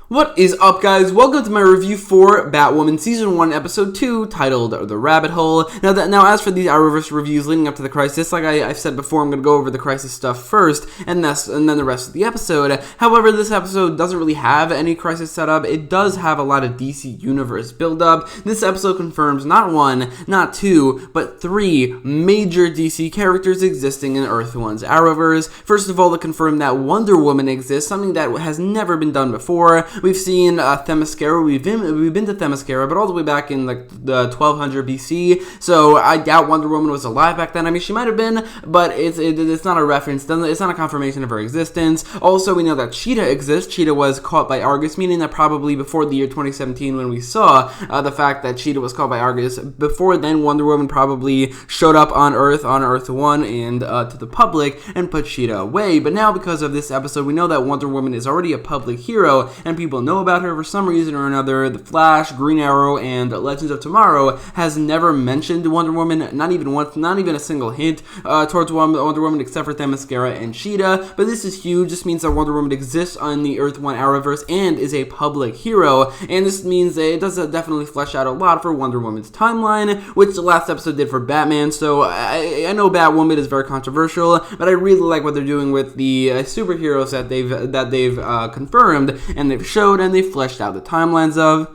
What is up, guys? Welcome to my review for Batwoman Season 1, Episode 2, titled The Rabbit Hole. Now, as for these Arrowverse reviews leading up to the Crisis, like I've said before, I'm going to go over the Crisis stuff first, and then the rest of the episode. However, this episode doesn't really have any Crisis setup. It does have a lot of DC Universe build-up. This episode confirms not one, not two, but three major DC characters existing in Earth 1's Arrowverse. First of all, it confirmed that Wonder Woman exists, something that has never been done before. We've seen Themyscira. We've been to Themyscira, but all the way back in the 1200 BC. So I doubt Wonder Woman was alive back then. I mean, she might have been, but it's not a reference. It's not a confirmation of her existence. Also, we know that Cheetah exists. Cheetah was caught by Argus, meaning that probably before the year 2017, when we saw the fact that Cheetah was caught by Argus, before then Wonder Woman probably showed up on Earth 1, and to the public and put Cheetah away. But now, because of this episode, we know that Wonder Woman is already a public hero, and people know about her for some reason or another. The Flash, Green Arrow, and Legends of Tomorrow has never mentioned Wonder Woman, not even once, not even a single hint towards Wonder Woman, except for Themyscira and Cheetah. But this is huge. This means that Wonder Woman exists on the Earth 1 Arrowverse and is a public hero, and this means that it does definitely flesh out a lot for Wonder Woman's timeline, which the last episode did for Batman. So I know Batwoman is very controversial, but I really like what they're doing with the superheroes that they've confirmed and they've showed and they fleshed out the timelines of.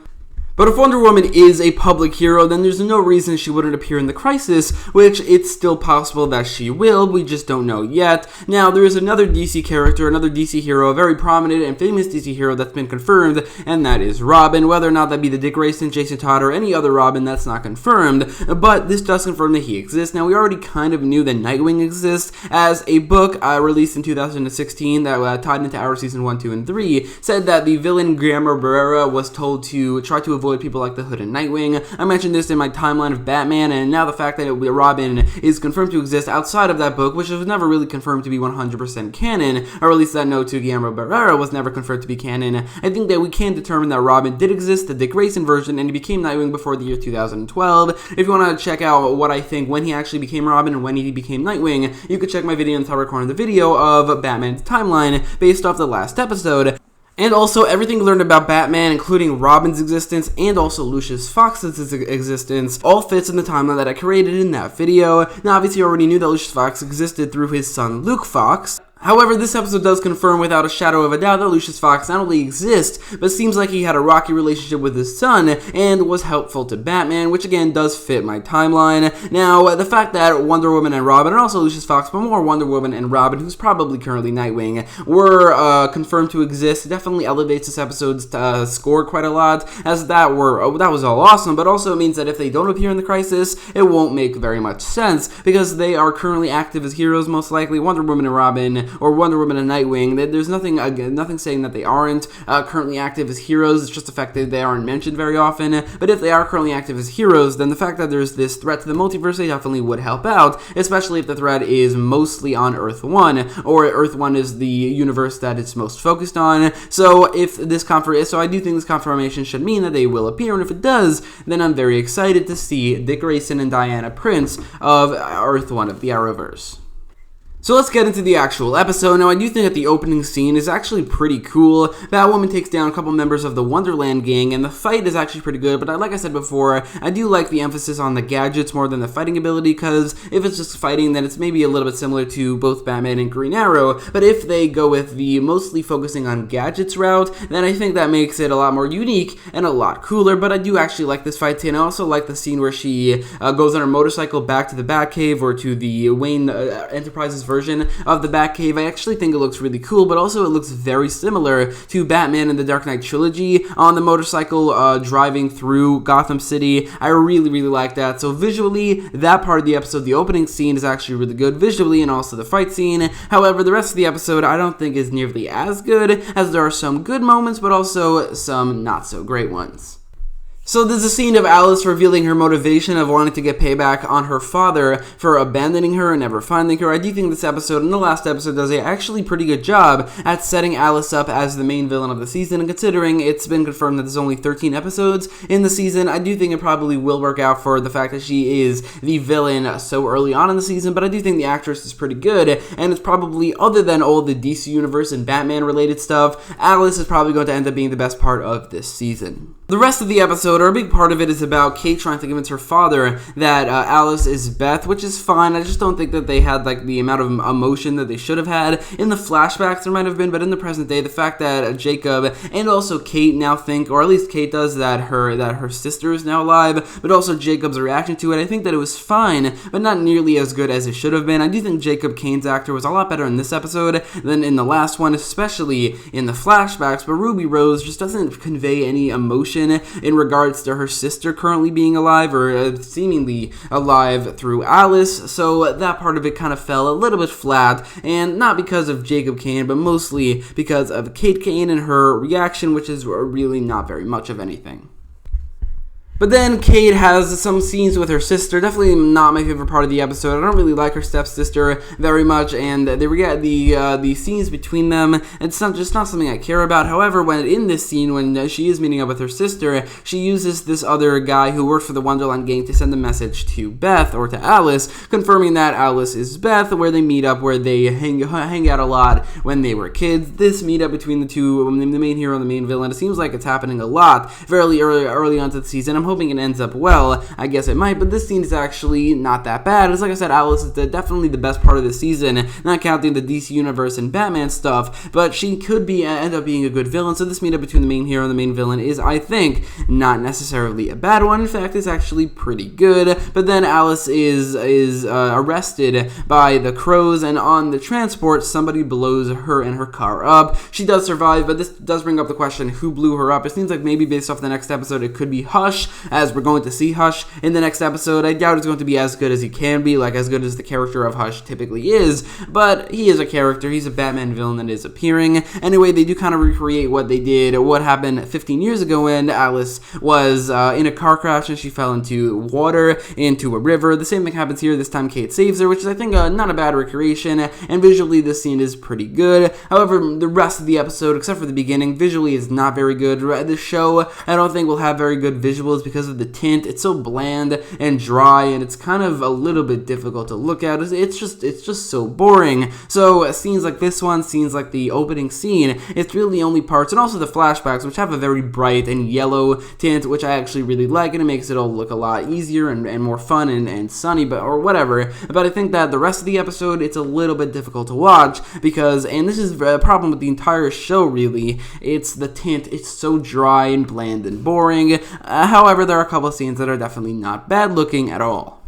But if Wonder Woman is a public hero, then there's no reason she wouldn't appear in the Crisis, which it's still possible that she will, we just don't know yet. Now, there is another DC character, another DC hero, a very prominent and famous DC hero that's been confirmed, and that is Robin. Whether or not that be the Dick Grayson, Jason Todd, or any other Robin, that's not confirmed, but this does confirm that he exists. Now, we already kind of knew that Nightwing exists, as a book released in 2016 that tied into Arrow Season 1, 2, and 3, said that the villain Guillermo Barrera was told to try to avoid people like the Hood and Nightwing. I mentioned this in my timeline of Batman, and now the fact that Robin is confirmed to exist outside of that book, which was never really confirmed to be 100% canon, or at least that note to Guillermo Barrera was never confirmed to be canon. I think that we can determine that Robin did exist, the Dick Grayson version, and he became Nightwing before the year 2012. If you want to check out what I think when he actually became Robin and when he became Nightwing, you could check my video in the top right corner of the video of Batman's timeline based off the last episode. And also, everything learned about Batman, including Robin's existence and also Lucius Fox's existence, all fits in the timeline that I created in that video. Now, obviously, you already knew that Lucius Fox existed through his son, Luke Fox. However, this episode does confirm without a shadow of a doubt that Lucius Fox not only exists, but seems like he had a rocky relationship with his son and was helpful to Batman, which again does fit my timeline. Now, the fact that Wonder Woman and Robin, and also Lucius Fox, but more Wonder Woman and Robin, who's probably currently Nightwing, were confirmed to exist definitely elevates this episode's score quite a lot, as that was all awesome, but also it means that if they don't appear in the Crisis, it won't make very much sense, because they are currently active as heroes, most likely Wonder Woman and Robin, or Wonder Woman and Nightwing. There's nothing saying that they aren't currently active as heroes. It's just the fact that they aren't mentioned very often. But if they are currently active as heroes, then the fact that there's this threat to the multiverse, they definitely would help out, especially if the threat is mostly on Earth 1, or Earth 1 is the universe that it's most focused on. So I do think this confirmation should mean that they will appear, and if it does, then I'm very excited to see Dick Grayson and Diana Prince of Earth 1 of the Arrowverse. So let's get into the actual episode. Now, I do think that the opening scene is actually pretty cool. Batwoman takes down a couple members of the Wonderland gang, and the fight is actually pretty good, but like I said before, I do like the emphasis on the gadgets more than the fighting ability, because if it's just fighting, then it's maybe a little bit similar to both Batman and Green Arrow, but if they go with the mostly focusing on gadgets route, then I think that makes it a lot more unique and a lot cooler. But I do actually like this fight scene. I also like the scene where she goes on her motorcycle back to the Batcave, or to the Wayne Enterprises version of the Batcave. I actually think it looks really cool, but also it looks very similar to Batman in the Dark Knight trilogy on the motorcycle driving through Gotham City. I really, really like that. So visually, that part of the episode, the opening scene, is actually really good visually, and also the fight scene. However, the rest of the episode I don't think is nearly as good, as there are some good moments, but also some not so great ones. So there's a scene of Alice revealing her motivation of wanting to get payback on her father for abandoning her and never finding her. I do think this episode and the last episode does a actually pretty good job at setting Alice up as the main villain of the season, and considering it's been confirmed that there's only 13 episodes in the season, I do think it probably will work out for the fact that she is the villain so early on in the season, but I do think the actress is pretty good, and it's probably, other than all the DC Universe and Batman related stuff, Alice is probably going to end up being the best part of this season. The rest of the episode, or a big part of it, is about Kate trying to convince her father that Alice is Beth, which is fine. I just don't think that they had the amount of emotion that they should have had. In the flashbacks, there might have been, but in the present day, the fact that Jacob and also Kate now think, or at least Kate does, that her sister is now alive, but also Jacob's reaction to it, I think that it was fine, but not nearly as good as it should have been. I do think Jacob Kane's actor was a lot better in this episode than in the last one, especially in the flashbacks, but Ruby Rose just doesn't convey any emotion in regards to her sister currently being alive, or seemingly alive through Alice, so that part of it kind of fell a little bit flat, and not because of Jacob Kane, but mostly because of Kate Kane and her reaction, which is really not very much of anything. But then Kate has some scenes with her sister, definitely not my favorite part of the episode. I don't really like her stepsister very much, and the scenes between them, it's not something I care about. However, when in this scene, when she is meeting up with her sister, she uses this other guy who works for the Wonderland gang to send a message to Beth, or to Alice, confirming that Alice is Beth, where they meet up, where they hang out a lot when they were kids. This meetup between the two, the main hero and the main villain, it seems like it's happening a lot fairly early onto the season. I'm hoping it ends up well. I guess it might, but this scene is actually not that bad. It's like I said, Alice is definitely the best part of the season, not counting the DC Universe and Batman stuff, but she could end up being a good villain, so this meetup between the main hero and the main villain is, I think, not necessarily a bad one. In fact, it's actually pretty good, but then Alice is arrested by the Crows, and on the transport, somebody blows her and her car up. She does survive, but this does bring up the question, who blew her up? It seems like maybe based off the next episode, it could be Hush, as we're going to see Hush in the next episode. I doubt it's going to be as good as he can be, like as good as the character of Hush typically is, but he is a character. He's a Batman villain that is appearing. Anyway, they do kind of recreate what happened 15 years ago when Alice was in a car crash and she fell into water, into a river. The same thing happens here. This time Kate saves her, which is, I think, not a bad recreation, and visually this scene is pretty good. However, the rest of the episode, except for the beginning, visually is not very good. The show, I don't think, will have very good visuals because of the tint. It's so bland and dry, and it's kind of a little bit difficult to look at. It's just so boring. So scenes like this one, scenes like the opening scene, it's really the only parts, and also the flashbacks, which have a very bright and yellow tint, which I actually really like, and it makes it all look a lot easier and more fun and sunny, or whatever. But I think that the rest of the episode, it's a little bit difficult to watch because, and this is a problem with the entire show really, it's the tint. It's so dry and bland and boring. However, there are a couple of scenes that are definitely not bad looking at all.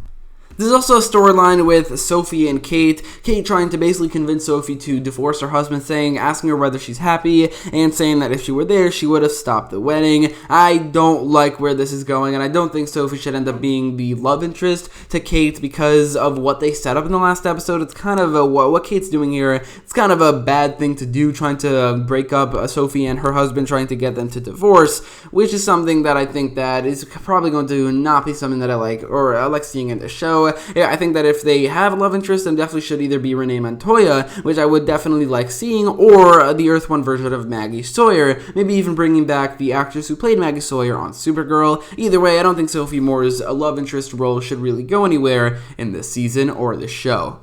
There's also a storyline with Sophie and Kate. Kate trying to basically convince Sophie to divorce her husband, asking her whether she's happy, and saying that if she were there, she would have stopped the wedding. I don't like where this is going, and I don't think Sophie should end up being the love interest to Kate because of what they set up in the last episode. It's kind of what Kate's doing here. It's kind of a bad thing to do, trying to break up Sophie and her husband, trying to get them to divorce, which is something that I think that is probably going to not be something that I like, or I like seeing in the show. Yeah, I think that if they have a love interest, then definitely should either be Renee Montoya, which I would definitely like seeing, or the Earth One version of Maggie Sawyer, maybe even bringing back the actress who played Maggie Sawyer on Supergirl. Either way, I don't think Sophie Moore's love interest role should really go anywhere in this season or this show.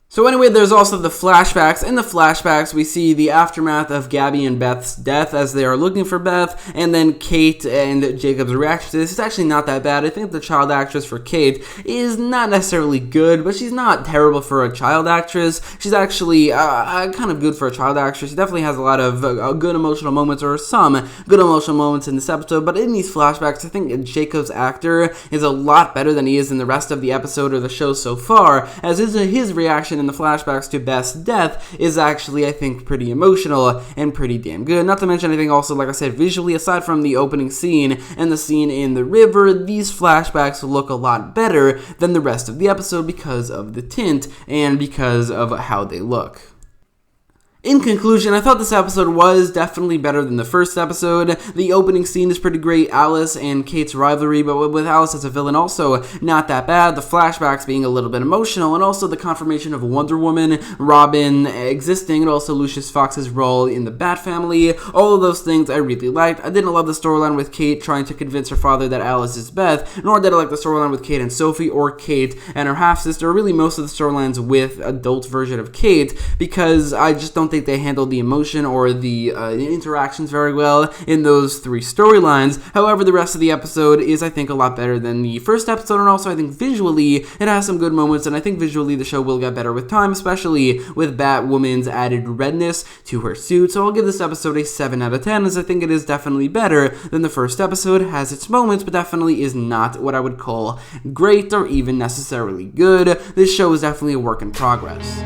So anyway, there's also the flashbacks. In the flashbacks, we see the aftermath of Gabby and Beth's death as they are looking for Beth, and then Kate and Jacob's reaction to this. It's actually not that bad. I think the child actress for Kate is not necessarily good, but she's not terrible for a child actress. She's actually kind of good for a child actress. She definitely has a lot of good emotional moments, or some good emotional moments in this episode, but in these flashbacks, I think Jacob's actor is a lot better than he is in the rest of the episode or the show so far, as his reaction in the flashbacks to Beth's death is actually, I think, pretty emotional and pretty damn good. Not to mention anything also, like I said, visually, aside from the opening scene and the scene in the river, these flashbacks look a lot better than the rest of the episode because of the tint and because of how they look. In conclusion, I thought this episode was definitely better than the first episode. The opening scene is pretty great, Alice and Kate's rivalry, but with Alice as a villain also not that bad. The flashbacks being a little bit emotional, and also the confirmation of Wonder Woman, Robin existing, and also Lucius Fox's role in the Bat family. All of those things I really liked. I didn't love the storyline with Kate trying to convince her father that Alice is Beth, nor did I like the storyline with Kate and Sophie, or Kate and her half-sister, or really most of the storylines with adult version of Kate, because I just don't think they handled the emotion or the interactions very well in those three storylines. However, the rest of the episode is, I think, a lot better than the first episode, and also I think visually it has some good moments, and I think visually the show will get better with time, especially with Batwoman's added redness to her suit. So I'll give this episode a 7 out of 10, as I think it is definitely better than the first episode, has its moments, but definitely is not what I would call great or even necessarily good. This show is definitely a work in progress.